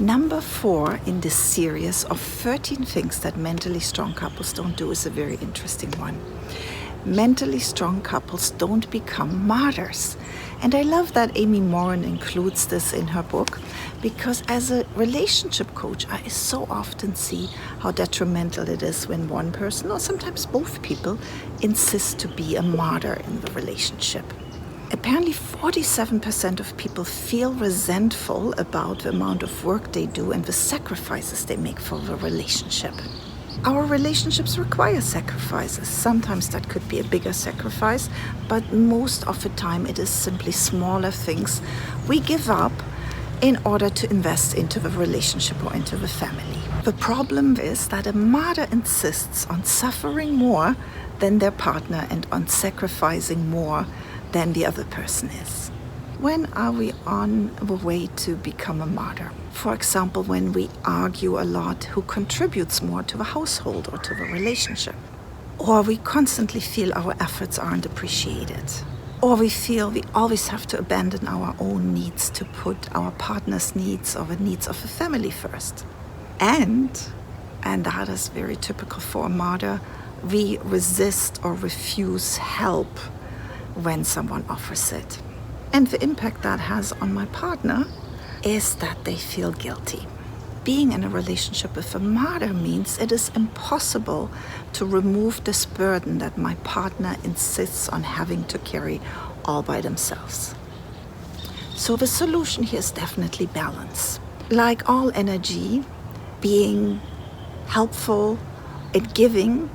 Number 4 in this series of 13 things that mentally strong couples don't do is a very interesting one. Mentally strong couples don't become martyrs. And I love that Amy Morin includes this in her book, because as a relationship coach, I so often see how detrimental it is when one person, or sometimes both people, insist to be a martyr in the relationship. Apparently 47% of people feel resentful about the amount of work they do and the sacrifices they make for the relationship. Our relationships require sacrifices. Sometimes that could be a bigger sacrifice, but most of the time it is simply smaller things we give up in order to invest into the relationship or into the family. The problem is that a martyr insists on suffering more than their partner and on sacrificing more than the other person is. When are we on the way to become a martyr? For example, when we argue a lot who contributes more to the household or to the relationship. Or we constantly feel our efforts aren't appreciated. Or we feel we always have to abandon our own needs to put our partner's needs or the needs of the family first. And that is very typical for a martyr, we resist or refuse help when someone offers it. And the impact that has on my partner is that they feel guilty. Being in a relationship with a martyr means it is impossible to remove this burden that my partner insists on having to carry all by themselves. So the solution here is definitely balance. Like all energy, being helpful and giving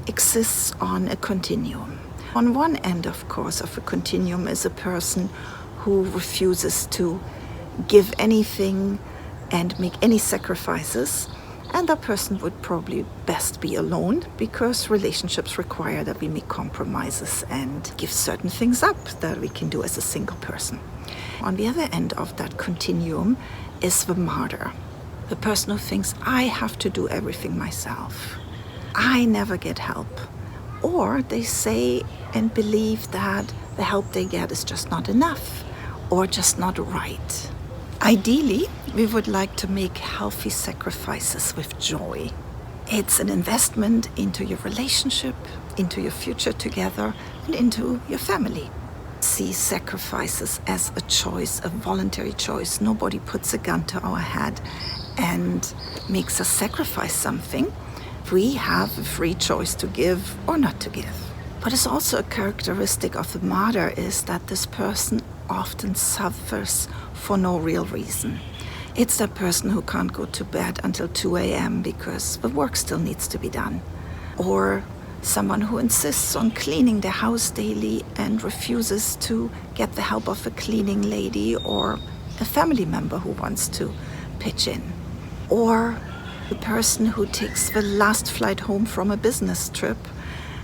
exists on a continuum. On one end, of course, of a continuum is a person who refuses to give anything and make any sacrifices, and that person would probably best be alone, because relationships require that we make compromises and give certain things up that we can do as a single person. On the other end of that continuum is the martyr, the person who thinks, I have to do everything myself. I never get help. Or they say and believe that the help they get is just not enough or just not right. Ideally, we would like to make healthy sacrifices with joy. It's an investment into your relationship, into your future together, and into your family. See sacrifices as a choice, a voluntary choice. Nobody puts a gun to our head and makes us sacrifice something. We have a free choice to give or not to give. What is also a characteristic of the martyr is that this person often suffers for no real reason. It's that person who can't go to bed until 2 a.m. because the work still needs to be done. Or someone who insists on cleaning their house daily and refuses to get the help of a cleaning lady or a family member who wants to pitch in. Or the person who takes the last flight home from a business trip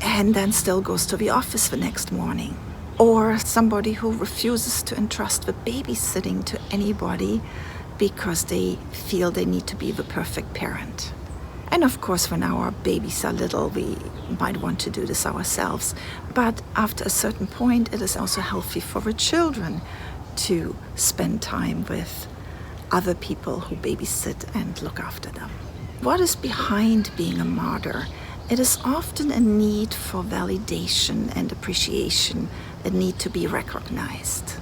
and then still goes to the office the next morning. Or somebody who refuses to entrust the babysitting to anybody because they feel they need to be the perfect parent. And of course, when our babies are little, we might want to do this ourselves. But after a certain point, it is also healthy for the children to spend time with other people who babysit and look after them. What is behind being a martyr? It is often a need for validation and appreciation, a need to be recognized.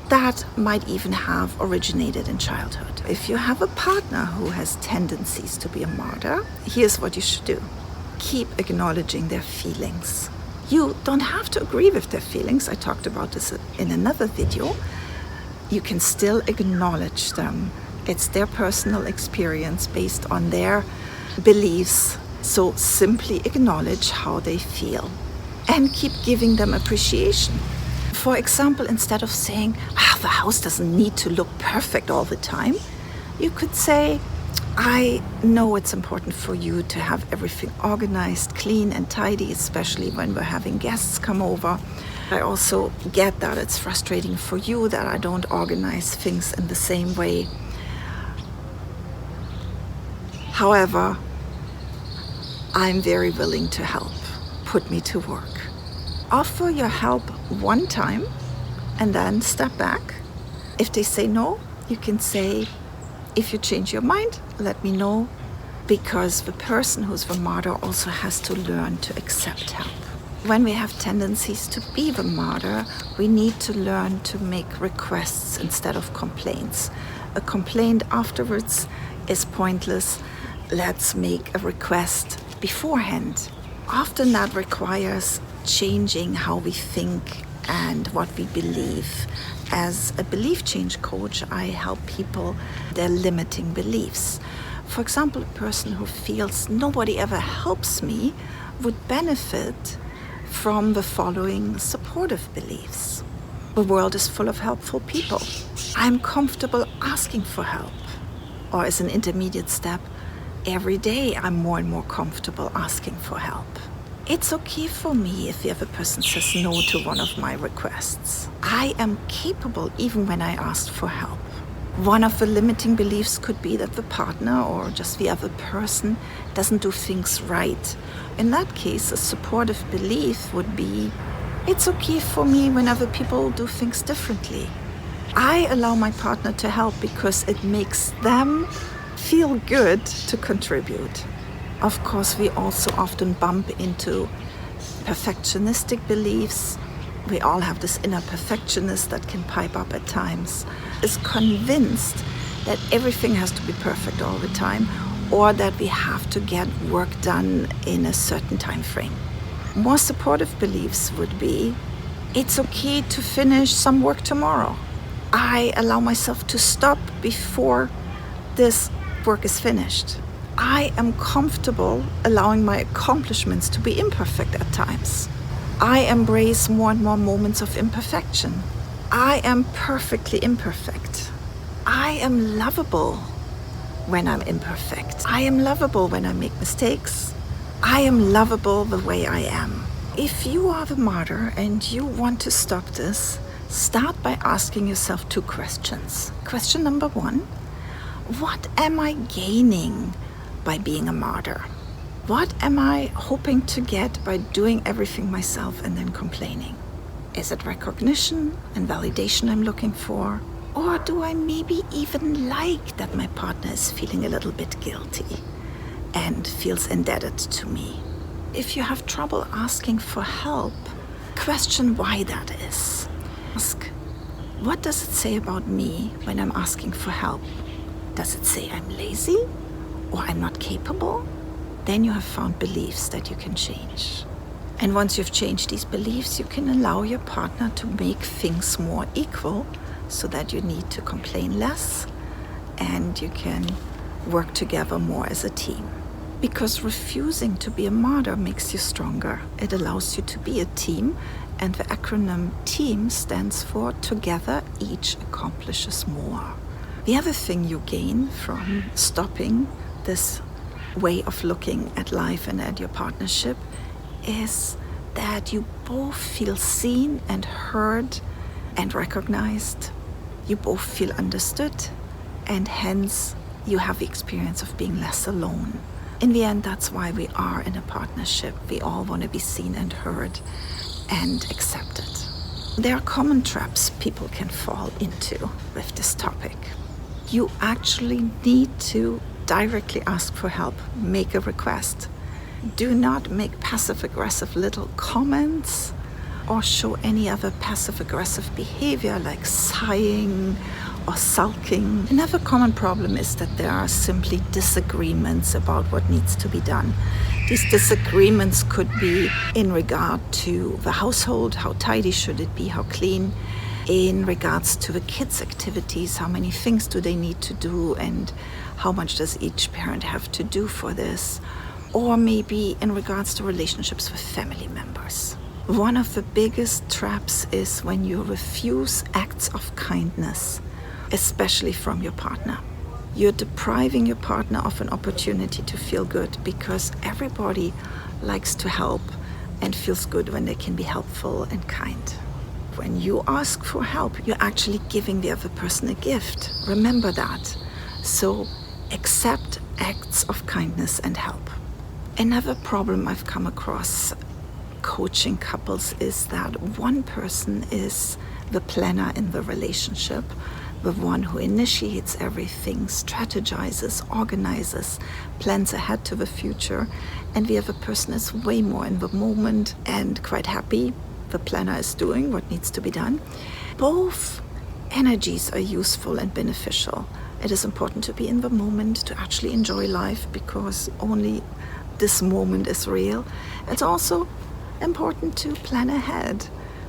That might even have originated in childhood. If you have a partner who has tendencies to be a martyr, here's what you should do. Keep acknowledging their feelings. You don't have to agree with their feelings. I talked about this in another video. You can still acknowledge them. It's their personal experience based on their beliefs. So simply acknowledge how they feel and keep giving them appreciation. For example, instead of saying, the house doesn't need to look perfect all the time, you could say, I know it's important for you to have everything organized, clean and tidy, especially when we're having guests come over. I also get that it's frustrating for you that I don't organize things in the same way. However, I'm very willing to help. Put me to work. Offer your help one time and then step back. If they say no, you can say, If you change your mind, let me know, because the person who's the martyr also has to learn to accept help. When we have tendencies to be the martyr, we need to learn to make requests instead of complaints. A complaint afterwards is pointless. Let's make a request beforehand. Often that requires changing how we think and what we believe. As a belief change coach, I help people their limiting beliefs. For example, a person who feels nobody ever helps me would benefit from the following supportive beliefs. The world is full of helpful people. I'm comfortable asking for help. Or as an intermediate step, every day I'm more and more comfortable asking for help. It's okay for me if the other person says no to one of my requests. I am capable even when I ask for help. One of the limiting beliefs could be that the partner or just the other person doesn't do things right. In that case, a supportive belief would be, it's okay for me when other people do things differently. I allow my partner to help because it makes them feel good to contribute. Of course, we also often bump into perfectionistic beliefs. We all have this inner perfectionist that can pipe up at times, is convinced that everything has to be perfect all the time, or that we have to get work done in a certain time frame. More supportive beliefs would be, it's okay to finish some work tomorrow. I allow myself to stop before this work is finished. I am comfortable allowing my accomplishments to be imperfect at times. I embrace more and more moments of imperfection. I am perfectly imperfect. I am lovable when I'm imperfect. I am lovable when I make mistakes. I am lovable the way I am. If you are the martyr and you want to stop this, start by asking yourself 2 questions. Question number 1, what am I gaining by being a martyr? What am I hoping to get by doing everything myself and then complaining? Is it recognition and validation I'm looking for? Or do I maybe even like that my partner is feeling a little bit guilty and feels indebted to me? If you have trouble asking for help, question why that is. Ask, what does it say about me when I'm asking for help? Does it say I'm lazy or I'm not capable? Then you have found beliefs that you can change. And once you've changed these beliefs, you can allow your partner to make things more equal so that you need to complain less and you can work together more as a team. Because refusing to be a martyr makes you stronger. It allows you to be a team, and the acronym TEAM stands for Together Each Accomplishes More. The other thing you gain from stopping this way of looking at life and at your partnership is that you both feel seen and heard and recognized. You both feel understood, and hence you have the experience of being less alone. In the end, that's why we are in a partnership. We all want to be seen and heard and accepted. There are common traps people can fall into with this topic. You actually need to directly ask for help, make a request. Do not make passive-aggressive little comments or show any other passive-aggressive behavior like sighing or sulking. Another common problem is that there are simply disagreements about what needs to be done. These disagreements could be in regard to the household, how tidy should it be, how clean, in regards to the kids' activities, how many things do they need to do and how much does each parent have to do for this, or maybe in regards to relationships with family members. One of the biggest traps is when you refuse acts of kindness, especially from your partner. You're depriving your partner of an opportunity to feel good, because everybody likes to help and feels good when they can be helpful and kind. When you ask for help, you're actually giving the other person a gift. Remember that. So accept acts of kindness and help. Another problem I've come across coaching couples is that one person is the planner in the relationship, the one who initiates everything, strategizes, organizes, plans ahead to the future. And the other person is way more in the moment and quite happy the planner is doing what needs to be done. Both energies are useful and beneficial. It is important to be in the moment, to actually enjoy life, because only this moment is real. It's also important to plan ahead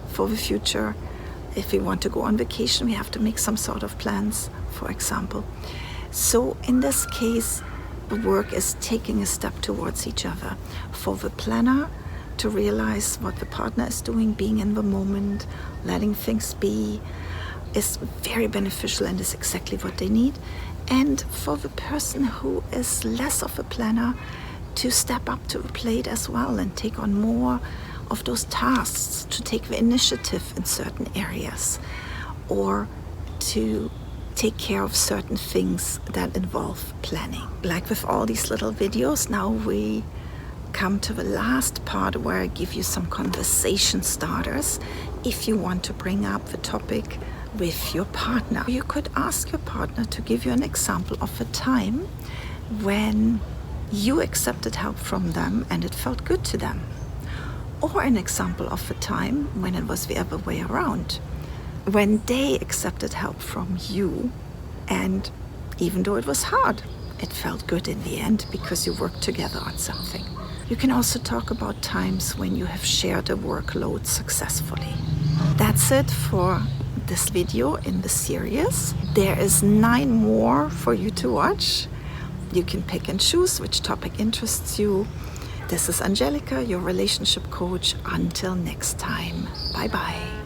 for the future. If we want to go on vacation, we have to make some sort of plans, for example. So in this case, the work is taking a step towards each other. For the planner to realize what the partner is doing, being in the moment, letting things be, is very beneficial and is exactly what they need. And for the person who is less of a planner, to step up to the plate as well and take on more of those tasks, to take the initiative in certain areas, or to take care of certain things that involve planning. Like with all these little videos, now we come to the last part where I give you some conversation starters if you want to bring up the topic with your partner. You could ask your partner to give you an example of a time when you accepted help from them and it felt good to them, or an example of a time when it was the other way around, when they accepted help from you and even though it was hard, it felt good in the end because you worked together on something. You can also talk about times when you have shared a workload successfully. That's it for this video in the series. There is 9 more for you to watch. You can pick and choose which topic interests you. This is Angelica, your relationship coach. Until next time, bye-bye.